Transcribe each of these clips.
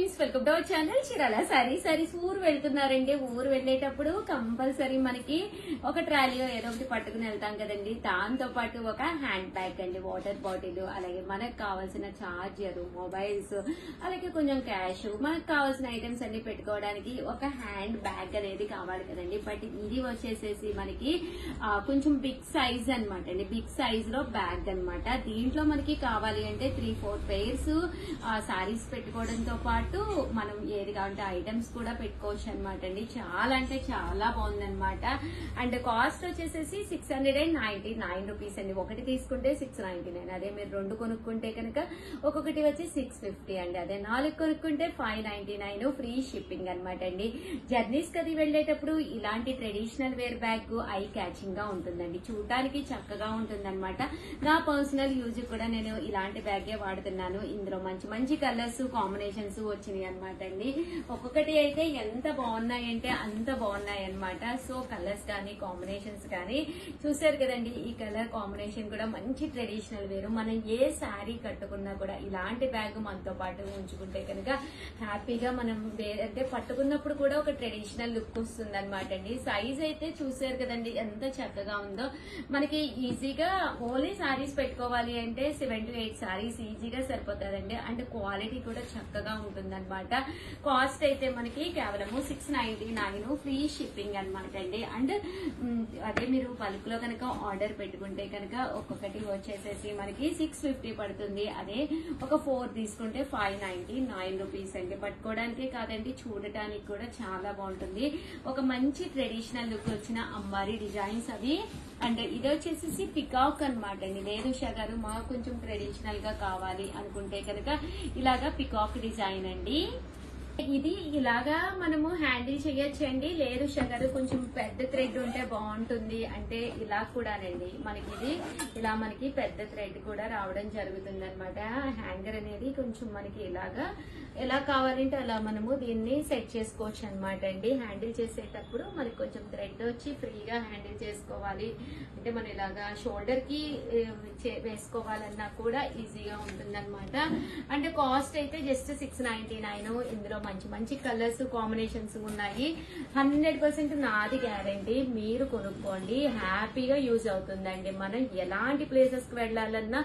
Friends, welcome to our channel Chirala saris. ఊరు వెళ్తున్నారండి. ఊరు వెళ్ళేటప్పుడు కంపల్సరీ మనకి ఒక ట్రాలీయో ఏదో ఒకటి పట్టుకుని వెళ్తాం కదండి. దాంతో పాటు ఒక హ్యాండ్ బ్యాగ్ అండి, వాటర్ బాటిల్, అలాగే మనకు కావాల్సిన చార్జర్, మొబైల్స్, అలాగే కొంచెం క్యాష్, మనకు కావాల్సిన ఐటమ్స్ అన్ని పెట్టుకోవడానికి ఒక హ్యాండ్ బ్యాగ్ అనేది కావాలి కదండి. బట్ ఇది వచ్చేసేసి మనకి కొంచెం బిగ్ సైజ్ అనమాట అండి. బిగ్ సైజ్ లో బ్యాగ్ అనమాట. దీంట్లో మనకి కావాలి అంటే 3-4 పెయిర్స్ సారీస్ పెట్టుకోవడంతో పాటు మనం ఏది కావాలంటే ఐటమ్స్ కూడా పెట్టుకోవచ్చు అనమాట అండి. చాలా అంటే చాలా బాగుందనమాట. అండ్ కాస్ట్ వచ్చేసేసి 699 రూపీస్ అండి. ఒకటి తీసుకుంటే 699. అదే మీరు 2 కొనుక్కుంటే కనుక ఒక్కొక్కటి వచ్చి 650 అండి. అదే 4 కొనుక్కుంటే 599 ఫ్రీ షిప్పింగ్ అనమాట అండి. జర్నీస్ కది వెళ్లేటప్పుడు ఇలాంటి traditional wear bag eye catching గా ఉంటుందండి. చూడటానికి చక్కగా ఉంటుందన్నమాట. నా పర్సనల్ యూజ్ కూడా నేను ఇలాంటి బ్యాగే వాడుతున్నాను. ఇందులో మంచి మంచి కలర్స్ కాంబినేషన్స్ వచ్చినాయి అనమాట అండి. ఒక్కొక్కటి అయితే ఎంత బాగున్నాయంటే అంత బాగున్నాయి అనమాట. సో కలర్స్ కానీ కాంబినేషన్స్ కానీ చూసారు కదండి. ఈ కలర్ కాంబినేషన్ కూడా మంచి ట్రెడిషనల్ వేరు. మనం ఏ శారీ కట్టుకున్నా కూడా ఇలాంటి బ్యాగ్ మనతో పాటు ఉంచుకుంటే కనుక హ్యాపీగా మనం అంటే పట్టుకున్నప్పుడు కూడా ఒక ట్రెడిషనల్ లుక్ వస్తుంది అనమాట అండి. సైజ్ అయితే చూసారు కదండి ఎంత చక్కగా ఉందో. మనకి ఈజీగా ఓన్లీ శారీస్ పెట్టుకోవాలి అంటే 7 to 8 శారీస్ ఈజీగా సరిపోతుందండి. అండ్ క్వాలిటీ కూడా చక్కగా ఉంటుంది అనమాట. కాస్ట్ అయితే మనకి కేవలము 699 ఫ్రీ షిప్పింగ్ అనమాట అండి. అండ్ అదే మీరు బల్క్ లో కనుక ఆర్డర్ పెట్టుకుంటే కనుక ఒక్కొక్కటి వచ్చేసేసి మనకి 650 పడుతుంది. అదే ఒక 4 తీసుకుంటే 599 రూపీస్ అండి. పట్టుకోవడానికి కాదండి, చూడటానికి కూడా చాలా బాగుంటుంది. ఒక మంచి ట్రెడిషనల్ లుక్ వచ్చిన అంబారీ డిజైన్స్ అవి. అండ్ ఇది వచ్చేసి పికాక్ అనమాట అండి. లేదు ఉషా గారు మాకు కొంచెం ట్రెడిషనల్ గా కావాలి అనుకుంటే కనుక ఇలాగా పికాక్ డిజైన్ అండి. ఇది ఇలాగా మనము హ్యాండిల్ చేయొచ్చండి. లేదు షగర్ కొంచెం పెద్ద థ్రెడ్ ఉంటే బాగుంటుంది అంటే ఇలా కూడానండి. మనకి ఇది ఇలా మనకి పెద్ద థ్రెడ్ కూడా రావడం జరుగుతుంది అనమాట. హ్యాంగర్ అనేది కొంచెం మనకి ఇలాగా ఎలా కావాలంటే అలా మనము దీన్ని సెట్ చేసుకోవచ్చు అనమాట అండి. హ్యాండిల్ చేసేటప్పుడు మనకి కొంచెం థ్రెడ్ వచ్చి ఫ్రీగా హ్యాండిల్ చేసుకోవాలి అంటే మనం ఇలాగా షోల్డర్ కి వేసుకోవాలన్నా కూడా ఈజీగా ఉంటుంది అనమాట. అంటే కాస్ట్ అయితే జస్ట్ 699. ఇందులో మంచి మంచి కలర్స్ కాంబినేషన్స్ ఉన్నాయి. 100% నాది గ్యారంటీ. మీరు కొనుక్కోండి, హ్యాపీగా యూజ్ అవుతుందండి. మనం ఎలాంటి ప్లేసెస్ కి వెళ్లాలన్నా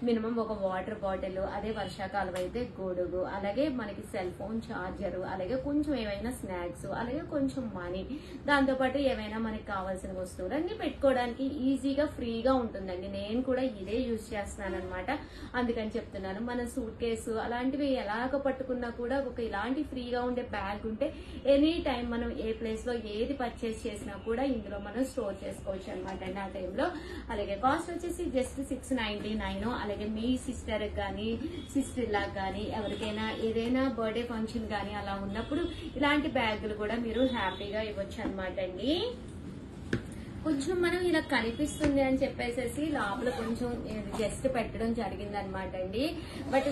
మినిమం ఒక వాటర్ బాటిల్, అదే వర్షాకాలం అయితే గొడుగు, అలాగే మనకి సెల్ ఫోన్ చార్జర్, అలాగే కొంచెం ఏమైనా స్నాక్స్, అలాగే కొంచెం మనీ, దాంతో పాటు ఏమైనా మనకి కావాల్సిన వస్తువులు అన్ని పెట్టుకోవడానికి ఈజీగా ఫ్రీగా ఉంటుందండి. నేను కూడా ఇదే యూజ్ చేస్తున్నాను అనమాట. అందుకని చెప్తున్నాను. మన సూట్ కేసు అలాంటివి ఎలాగ పట్టుకున్నా కూడా ఒక ఇలాంటి ఫ్రీగా ఉండే బ్యాగ్ ఉంటే ఎనీ టైం మనం ఏ ప్లేస్ లో ఏది పర్చేస్ చేసినా కూడా ఇందులో మనం స్టోర్ చేసుకోవచ్చు అనమాట అండి ఆ టైంలో. అలాగే కాస్ట్ వచ్చేసి జస్ట్ 699. అలాగే మీ సిస్టర్ కానీ సిస్టర్ లా కానీ ఎవరికైనా ఏదైనా బర్త్డే ఫంక్షన్ కానీ అలా ఉన్నప్పుడు ఇలాంటి బ్యాగులు కూడా మీరు హ్యాపీగా ఇవ్వచ్చు అనమాట అండి. కొంచెం మనం ఇలా కనిపిస్తుంది అని చెప్పేసి లోపల కొంచెం జస్ట్ పెట్టడం జరిగింది అనమాట అండి. బట్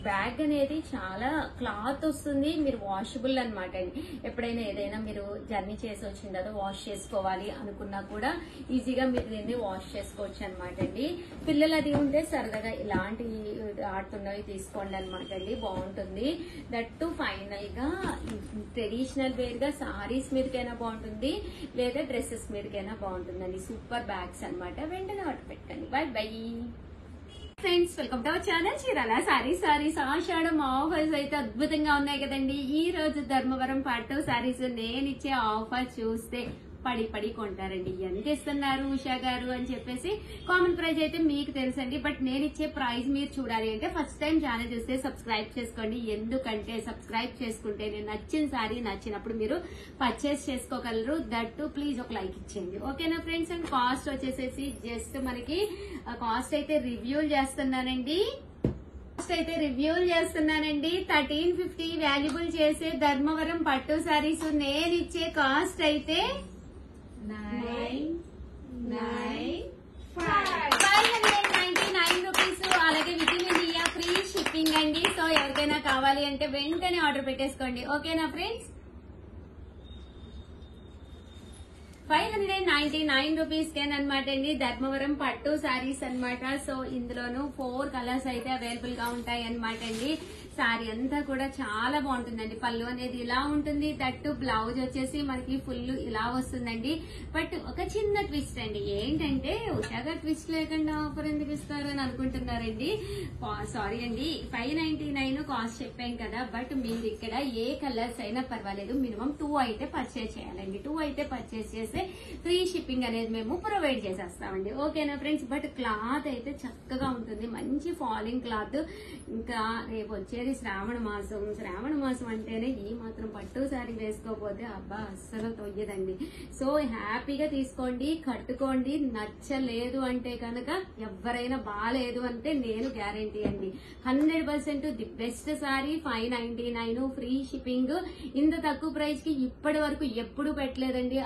బ్యాగ్ అనేది చాలా క్లాత్ వస్తుంది. మీరు వాషబుల్ అనమాట అండి. ఎప్పుడైనా ఏదైనా మీరు జర్నీ చేసి వచ్చిన తర్వాత వాష్ చేసుకోవాలి అనుకున్నా కూడా ఈజీగా మీరు దీన్ని వాష్ చేసుకోవచ్చు అనమాట అండి. పిల్లలు అది ఉంటే సరదాగా ఇలాంటి ఆడుతున్నవి తీసుకోండి అనమాట అండి. బాగుంటుంది. దట్టు ఫైనల్ గా ట్రెడిషనల్ వేర్ గా సారీస్ మీదకైనా బాగుంటుంది, లేదా డ్రెస్సెస్ మీదకైనా బాగుంటుందండి. సూపర్ బ్యాగ్స్ అనమాట. వెంటనే ఆర్డర్ పెట్టండి. Bye bye friends, welcome to our channel Chirala Sarees. Ashadham offers అయితే అద్భుతంగా ఉన్నాయి కదండి. ఈ రోజు ధర్మవరం పట్టు సారీస్ నేను ఇచ్చే ఆఫర్ చూస్తే పడి కొంటారండి. ఎంత ఇస్తున్నారు ఉషా గారు అని చెప్పేసి. కామన్ ప్రైస్ అయితే మీకు తెలుసండి. బట్ నేను ఇచ్చే ప్రైస్ మీరు చూడాలి అంటే ఫస్ట్ టైం ఛానల్ చూస్తే సబ్స్క్రైబ్ చేసుకోండి. ఎందుకంటే సబ్స్క్రైబ్ చేసుకుంటే నేను నచ్చిన సారీ నచ్చినప్పుడు మీరు పర్చేస్ చేసుకోగలరు. దట్టు ప్లీజ్ ఒక లైక్ ఇచ్చేయండి, ఓకేనా ఫ్రెండ్స్. అండ్ కాస్ట్ వచ్చేసేసి జస్ట్ మనకి కాస్ట్ అయితే రివ్యూలు చేస్తున్నానండి. 1350 వాల్యుబుల్ చేసే ధర్మవరం పట్టు సారీస్ నేను ఇచ్చే కాస్ట్ అయితే 599 రూపీస్. అలాగే with in India free shipping అండి. సో ఎవరికైనా కావాలి అంటే వెంటనే ఆర్డర్ పెట్టేసుకోండి, ఓకేనా ఫ్రెండ్స్. 599 రూపీస్ కేన్ అనమాట అండి. ధర్మవరం పట్టు సారీస్ అనమాట. సో ఇందులోను 4 కలర్స్ అయితే అవైలబుల్ గా ఉంటాయి అనమాట అండి. సారీ అంతా కూడా చాలా బాగుంటుందండి. పళ్ళు అనేది ఇలా ఉంటుంది, దట్టు బ్లౌజ్ వచ్చేసి మనకి ఫుల్ ఇలా వస్తుందండి. బట్ ఒక చిన్న ట్విస్ట్ అండి, ఏంటంటే ఉషాగా ట్విస్ట్ లేకుండా ఆఫర్ ఎందుకు ఇస్తారు అని అనుకుంటున్నారండి. సారీ అండి, 599 కాస్ట్ చెప్పాం కదా, బట్ మీరు ఇక్కడ ఏ కలర్స్ అయినా పర్వాలేదు, మినిమం 2 అయితే పర్చేస్ చేయాలండి. 2 అయితే పర్చేస్ చేస్తే ఫ్రీ షిప్పింగ్ అనేది మేము ప్రొవైడ్ చేసేస్తామండి. ఓకేనా ఫ్రెండ్స్? బట్ క్లాత్ అయితే చక్కగా ఉంటుంది, మంచి ఫాలింగ్ క్లాత్. ఇంకా రేపు వచ్చేది శ్రావణ మాసం. శ్రావణ మాసం అంటేనే ఈ మాత్రం పట్టు సారీ వేసుకోకపోతే అబ్బా అస్సలు తొయ్యదండి. సో హ్యాపీగా తీసుకోండి, కట్టుకోండి. నచ్చలేదు అంటే కనుక ఎవరైనా బాగాలేదు అంటే నేను గ్యారంటీ అండి. 100% the best sorry. 599 free shipping. ఇంత తక్కువ ప్రైస్ కి ఇప్పటి వరకు ఎప్పుడు పెట్టలేదండి.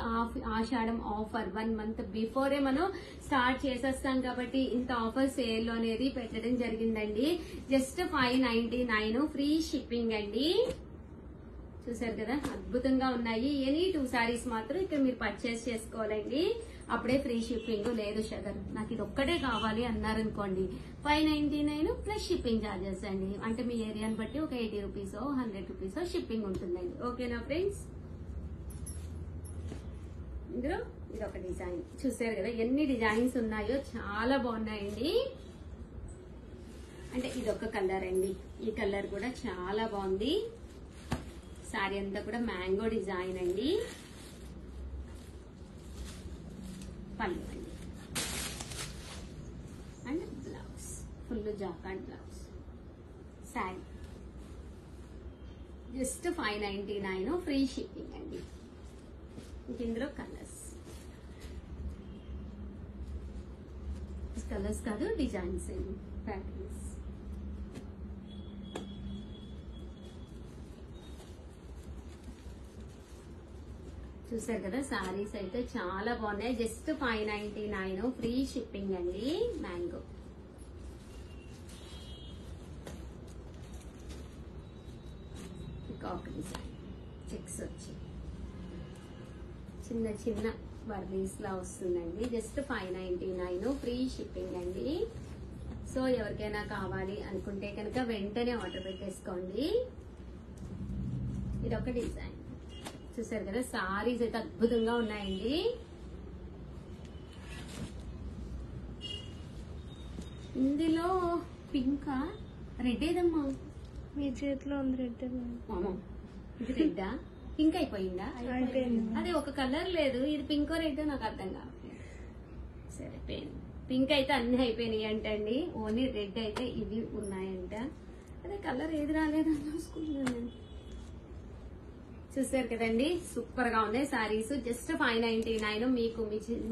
ఆషాఢం ఆఫర్ 1 మంత్ బిఫోరే మనం స్టార్ట్ చేసేస్తాం కాబట్టి ఇంత ఆఫర్ సేల్ అనేది పెట్టడం జరిగిందండి. జస్ట్ 599 ఫ్రీ షిప్పింగ్ అండి. చూసారు కదా, అద్భుతంగా ఉన్నాయి. ఎనీ 2 సారీస్ మాత్రం ఇక్కడ మీరు పర్చేస్ చేసుకోవాలండి, అప్పుడే ఫ్రీ షిప్పింగ్. లేదు షగర్ నాకు ఇది ఒక్కటే కావాలి అన్నారనుకోండి, 599 ప్లస్ షిప్పింగ్ ఛార్జెస్ అండి. అంటే మీ ఏరియాని బట్టి ఒక 80 రూపీస్ 100 రూపీస్ షిప్పింగ్ ఉంటుందండి. ఓకేనా ఫ్రెండ్స్? ఇందులో ఇది ఒక డిజైన్ చూసారు కదా, ఎన్ని డిజైన్స్ ఉన్నాయో చాలా బాగున్నాయండి. అంటే ఇది ఒక కలర్ అండి, ఈ కలర్ కూడా చాలా బాగుంది. సారీ అంతా కూడా మ్యాంగో డిజైన్ అండి. పళ్ళు అండి and blouse full jacquard blouse. Sorry just 599 free shipping అండి. ఇందులో కలర్స్ కాదు, డిజైన్స్ అండి, ప్యాటర్న్స్. చూసారు కదా, సారీస్ అయితే చాలా బాగున్నాయి. జస్ట్ 599 ఫ్రీ షిప్పింగ్ అండి. మ్యాంగో కాక్ డిజైన్, చెక్స్ వచ్చి చిన్న చిన్న బర్రీస్ లా వస్తుందండి. జస్ట్ 599 ఫ్రీ షిప్పింగ్ అండి. సో ఎవరికైనా కావాలి అనుకుంటే కనుక వెంటనే ఆర్డర్ పెట్టేసుకోండి. ఇది ఒక డిజైన్. చూసారు కదా, సారీస్ అయితే అద్భుతంగా ఉన్నాయండి. ఇందులో పింకా రెడ్ ఏదమ్మా? మీ చేతిలో ఉంది రెడ్. ఇది రెడ్డా? పింక్ అయిపోయిందా? అదే ఒక కలర్ లేదు, ఇది పింకో రెడ్ నాకు అర్థం కావట్లేదు. సరే, పింక్ అయితే అన్ని అయిపోయినాయి అంటండి, ఓన్లీ రెడ్ అయితే ఇవి ఉన్నాయంట. అదే కలర్ ఏది రాలేదని చూసుకుంటున్నాను. చూసారు కదండి, సూపర్ గా ఉన్నాయి సారీస్. జస్ట్ 599 మీకు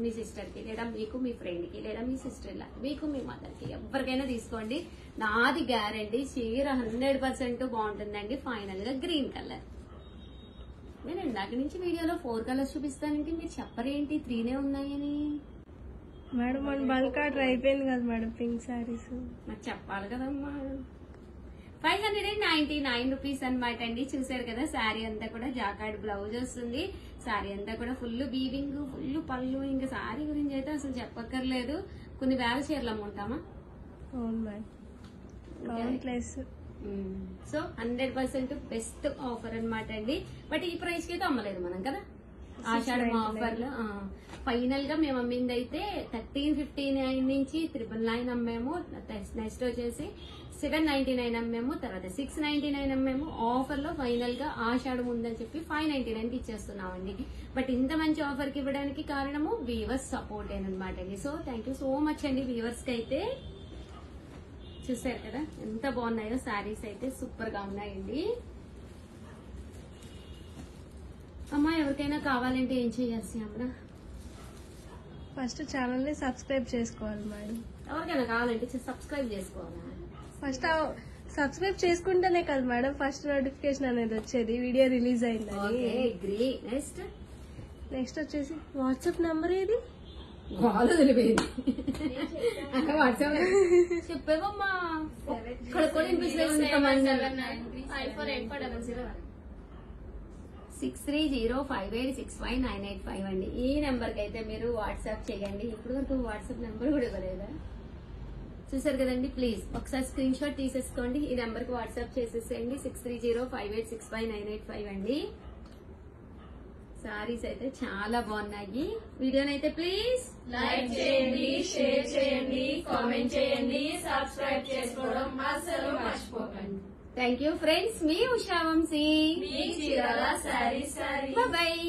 మీ సిస్టర్ కి, లేదా మీకు మీ ఫ్రెండ్ కి, లేదా మీ సిస్టర్ లా, మీకు మీ మదర్ కి, ఎవరికైనా తీసుకోండి. నాది గ్యారంటీ, చీర 100% బాగుంటుందండి. ఫైనల్ గా గ్రీన్ కలర్. నేను ఇందాక నుంచి వీడియోలో 4 కలర్స్ చూపిస్తానంటే మీరు చెప్పరేంటి 3నే ఉన్నాయని? మేడం మన బల్క్ ఆర్డర్ అయిపోయింది కదా మేడం పింక్ సారీస్. నాకు చెప్పాలి కదమ్మా. 599 రూపీస్ అనమాట అండి. చూసారు కదా, శారీ అంతా కూడా జాకార్డ్ బ్లౌజ్ వస్తుంది. శారీ అంతా కూడా ఫుల్ బీవింగ్, ఫుల్ పళ్ళు. ఇంకా శారీ గురించి అయితే అసలు చెప్పక్కర్లేదు. కొన్ని వేల చీరలు అమ్ముంటామా? అవును madam, countless. So 100% best offer అనమాట అండి. బట్ ఈ ప్రైస్ కి అయితే అమ్మలేదు మనం కదా, ఆషాఢం ఆఫర్ లో. ఫైనల్ గా మేము అమ్మింది అయితే 1359 నుంచి 999 అమ్మాము. నెక్స్ట్ వచ్చేసి 799 అమ్మాము, తర్వాత 699 అమ్మాము. ఆఫర్ లో ఫైనల్ గా ఆషాఢం ఉందని చెప్పి 599 కి ఇచ్చేస్తున్నామండి. బట్ ఇంత మంచి ఆఫర్ కి ఇవ్వడానికి కారణము వీవర్స్ సపోర్ట్ అనమాట అండి. So thank you so much అండి వీవర్స్ కి అయితే. చూసారు కదా ఎంత బాగున్నాయో సారీస్ అయితే, సూపర్ గా ఉన్నాయండి. అమ్మా ఎవరికైనా కావాలంటే ఏం చేయాల్సి అమ్మా? ఫస్ట్ ఛానల్ ని సబ్స్క్రైబ్ చేసుకోవాలి మేడం. ఎవరికైనా కావాలంటే సబ్స్క్రైబ్ చేసుకోవాలా? ఫస్ట్ సబ్స్క్రైబ్ చేసుకుంటేనే కదా మేడం ఫస్ట్ నోటిఫికేషన్ అనేది వచ్చేది వీడియో రిలీజ్ అయిందని. నెక్స్ట్ వచ్చేసి వాట్సాప్ నంబర్ ఏది? చెప్పేవమ్మా. 6305865985 అండి. ఈ నెంబర్ కి అయితే మీరు వాట్సాప్ చేయండి. ఇప్పుడు వరకు వాట్సాప్ నెంబర్ కూడా ఇవ్వలేదా? చూసారు కదండి. ప్లీజ్ ఒకసారి స్క్రీన్ షాట్ తీసేసుకోండి. ఈ నెంబర్ కి వాట్సాప్ చేసేసేయండి. 6305865985 అండి. సారీస్ అయితే చాలా బాగున్నాయి. వీడియోనైతే ప్లీజ్ లైక్ చేయండి, షేర్ చేయండి, కామెంట్ చేయండి, సబ్స్క్రైబ్ చేసుకోవడం అస్సలు మర్చిపోకండి. Thank you friends. మీ ఉషా వంశీ. మీ చీరాల సారీ. బాయ్.